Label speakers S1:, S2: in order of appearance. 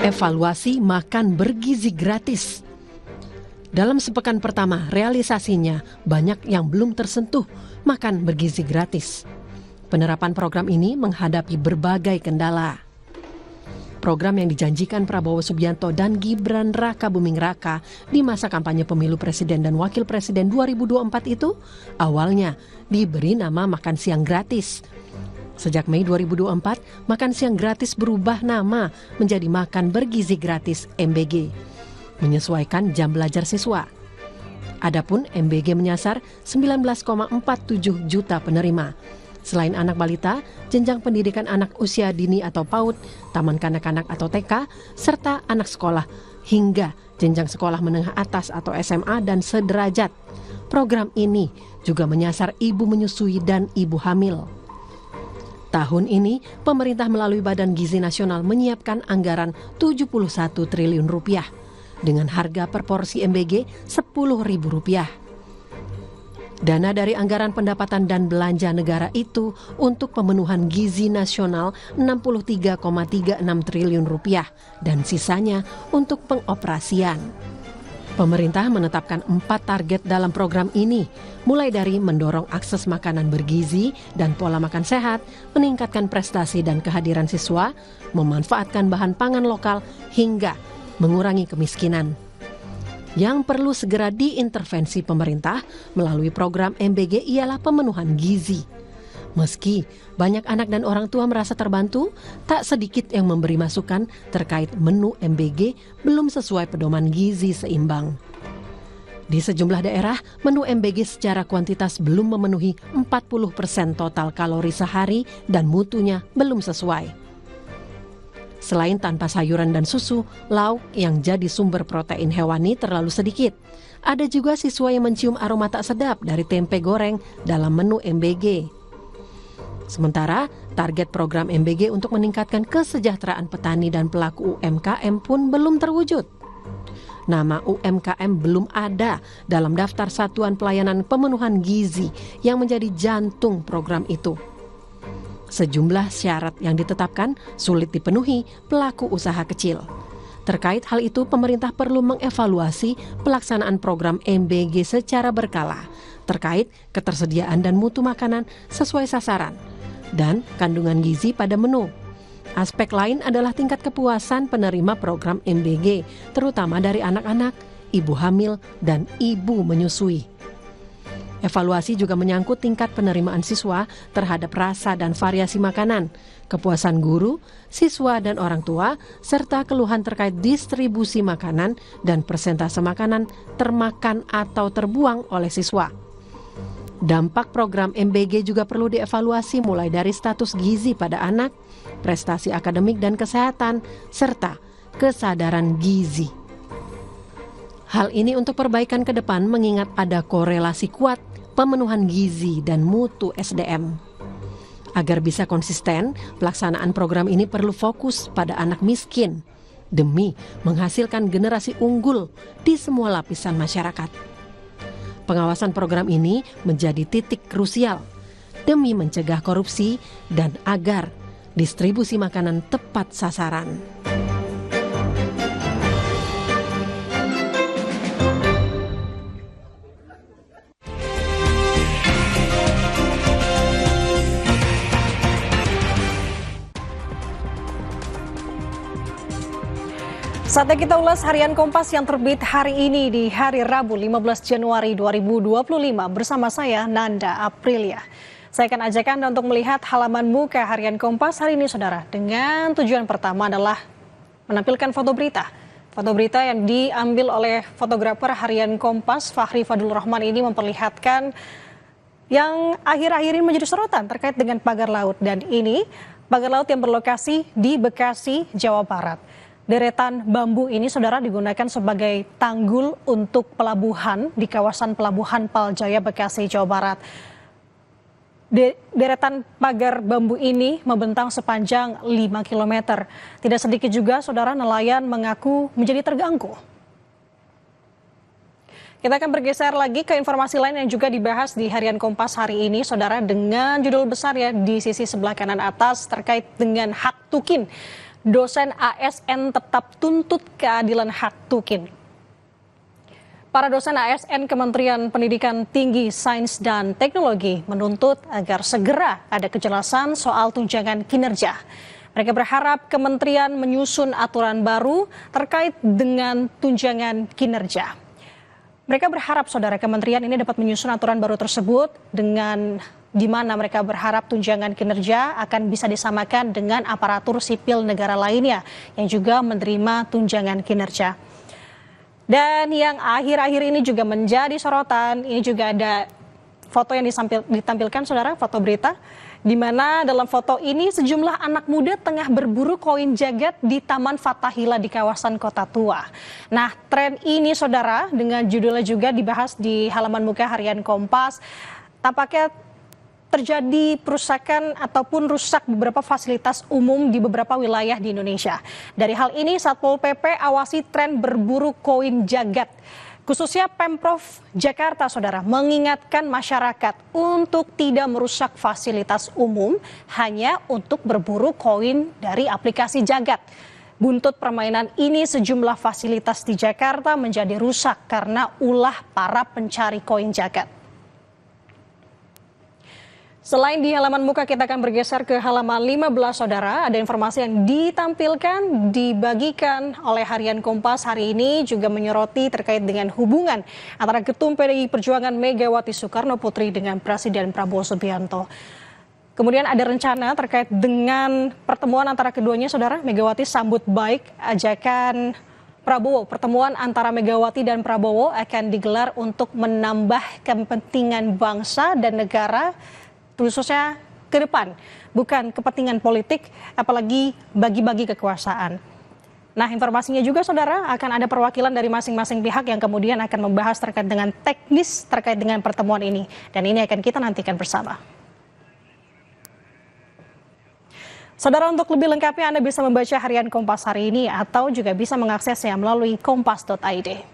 S1: Evaluasi makan bergizi gratis. Dalam sepekan pertama, realisasinya banyak yang belum tersentuh makan bergizi gratis. Penerapan program ini menghadapi berbagai kendala. Program yang dijanjikan Prabowo Subianto dan Gibran Rakabuming Raka di masa kampanye pemilu presiden dan wakil presiden 2024 itu awalnya diberi nama makan siang gratis. Sejak Mei 2024, makan siang gratis berubah nama menjadi makan bergizi gratis MBG, menyesuaikan jam belajar siswa. Adapun MBG menyasar 19,47 juta penerima. Selain anak balita, jenjang pendidikan anak usia dini atau PAUD, taman kanak-kanak atau TK, serta anak sekolah hingga jenjang sekolah menengah atas atau SMA dan sederajat. Program ini juga menyasar ibu menyusui dan ibu hamil. Tahun ini, pemerintah melalui Badan Gizi Nasional menyiapkan anggaran 71 triliun rupiah dengan harga per porsi MBG Rp10.000. Dana dari anggaran pendapatan dan belanja negara itu untuk pemenuhan gizi nasional 63,36 triliun rupiah dan sisanya untuk pengoperasian. Pemerintah menetapkan 4 target dalam program ini, mulai dari mendorong akses makanan bergizi dan pola makan sehat, meningkatkan prestasi dan kehadiran siswa, memanfaatkan bahan pangan lokal, hingga mengurangi kemiskinan. Yang perlu segera diintervensi pemerintah melalui program MBG ialah pemenuhan gizi. Meski banyak anak dan orang tua merasa terbantu, tak sedikit yang memberi masukan terkait menu MBG belum sesuai pedoman gizi seimbang. Di sejumlah daerah, menu MBG secara kuantitas belum memenuhi 40% total kalori sehari dan mutunya belum sesuai. Selain tanpa sayuran dan susu, lauk yang jadi sumber protein hewani terlalu sedikit. Ada juga siswa yang mencium aroma tak sedap dari tempe goreng dalam menu MBG. Sementara, target program MBG untuk meningkatkan kesejahteraan petani dan pelaku UMKM pun belum terwujud. Nama UMKM belum ada dalam daftar Satuan Pelayanan Pemenuhan Gizi yang menjadi jantung program itu. Sejumlah syarat yang ditetapkan sulit dipenuhi pelaku usaha kecil. Terkait hal itu, pemerintah perlu mengevaluasi pelaksanaan program MBG secara berkala terkait ketersediaan dan mutu makanan sesuai sasaran dan kandungan gizi pada menu. Aspek lain adalah tingkat kepuasan penerima program MBG, terutama dari anak-anak, ibu hamil, dan ibu menyusui. Evaluasi juga menyangkut tingkat penerimaan siswa terhadap rasa dan variasi makanan, kepuasan guru, siswa dan orang tua, serta keluhan terkait distribusi makanan dan persentase makanan termakan atau terbuang oleh siswa. Dampak program MBG juga perlu dievaluasi mulai dari status gizi pada anak, prestasi akademik dan kesehatan, serta kesadaran gizi. Hal ini untuk perbaikan ke depan mengingat ada korelasi kuat pemenuhan gizi dan mutu SDM. Agar bisa konsisten, pelaksanaan program ini perlu fokus pada anak miskin demi menghasilkan generasi unggul di semua lapisan masyarakat. Pengawasan program ini menjadi titik krusial demi mencegah korupsi dan agar distribusi makanan tepat sasaran.
S2: Saatnya kita ulas harian Kompas yang terbit hari ini di hari Rabu 15 Januari 2025 bersama saya Nanda Aprilia. Saya akan ajak Anda untuk melihat halaman muka harian Kompas hari ini saudara. Dengan tujuan pertama adalah menampilkan foto berita. Foto berita yang diambil oleh fotografer harian Kompas Fahri Fadul Rahman ini memperlihatkan yang akhir-akhir ini menjadi sorotan terkait dengan pagar laut. Dan ini pagar laut yang berlokasi di Bekasi, Jawa Barat. Deretan bambu ini saudara digunakan sebagai tanggul untuk pelabuhan di kawasan Pelabuhan Paljaya, Bekasi, Jawa Barat. Deretan pagar bambu ini membentang sepanjang 5 km. Tidak sedikit juga saudara nelayan mengaku menjadi terganggu. Kita akan bergeser lagi ke informasi lain yang juga dibahas di Harian Kompas hari ini, Saudara, dengan judul besar ya di sisi sebelah kanan atas terkait dengan hak tukin. Dosen ASN tetap tuntut keadilan hak tukin. Para dosen ASN Kementerian Pendidikan Tinggi, Sains dan Teknologi menuntut agar segera ada kejelasan soal tunjangan kinerja. Mereka berharap kementerian menyusun aturan baru terkait dengan tunjangan kinerja. Mereka berharap, Saudara, kementerian ini dapat menyusun aturan baru tersebut dengan di mana mereka berharap tunjangan kinerja akan bisa disamakan dengan aparatur sipil negara lainnya yang juga menerima tunjangan kinerja. Dan yang akhir-akhir ini juga menjadi sorotan, ini juga ada foto yang ditampilkan, Saudara, foto berita, di mana dalam foto ini sejumlah anak muda tengah berburu koin jagat di Taman Fathahillah di kawasan Kota Tua. Nah, tren ini, Saudara, dengan judulnya juga dibahas di halaman muka Harian Kompas, tampaknya terjadi perusakan ataupun rusak beberapa fasilitas umum di beberapa wilayah di Indonesia. Dari hal ini, Satpol PP awasi tren berburu koin jagat. Khususnya Pemprov Jakarta, Saudara, mengingatkan masyarakat untuk tidak merusak fasilitas umum hanya untuk berburu koin dari aplikasi jagat. Buntut permainan ini, sejumlah fasilitas di Jakarta menjadi rusak karena ulah para pencari koin jagat. Selain di halaman muka, kita akan bergeser ke halaman 15, Saudara. Ada informasi yang ditampilkan, dibagikan oleh Harian Kompas hari ini juga menyoroti terkait dengan hubungan antara Ketum PDI Perjuangan Megawati Soekarno Putri dengan Presiden Prabowo Subianto. Kemudian ada rencana terkait dengan pertemuan antara keduanya, Saudara. Megawati sambut baik ajakan Prabowo. Pertemuan antara Megawati dan Prabowo akan digelar untuk menambah kepentingan bangsa dan negara, khususnya ke depan, bukan kepentingan politik, apalagi bagi-bagi kekuasaan. Nah, informasinya juga, Saudara, akan ada perwakilan dari masing-masing pihak yang kemudian akan membahas terkait dengan teknis terkait dengan pertemuan ini. Dan ini akan kita nantikan bersama. Saudara, untuk lebih lengkapnya Anda bisa membaca Harian Kompas hari ini atau juga bisa mengaksesnya melalui kompas.id.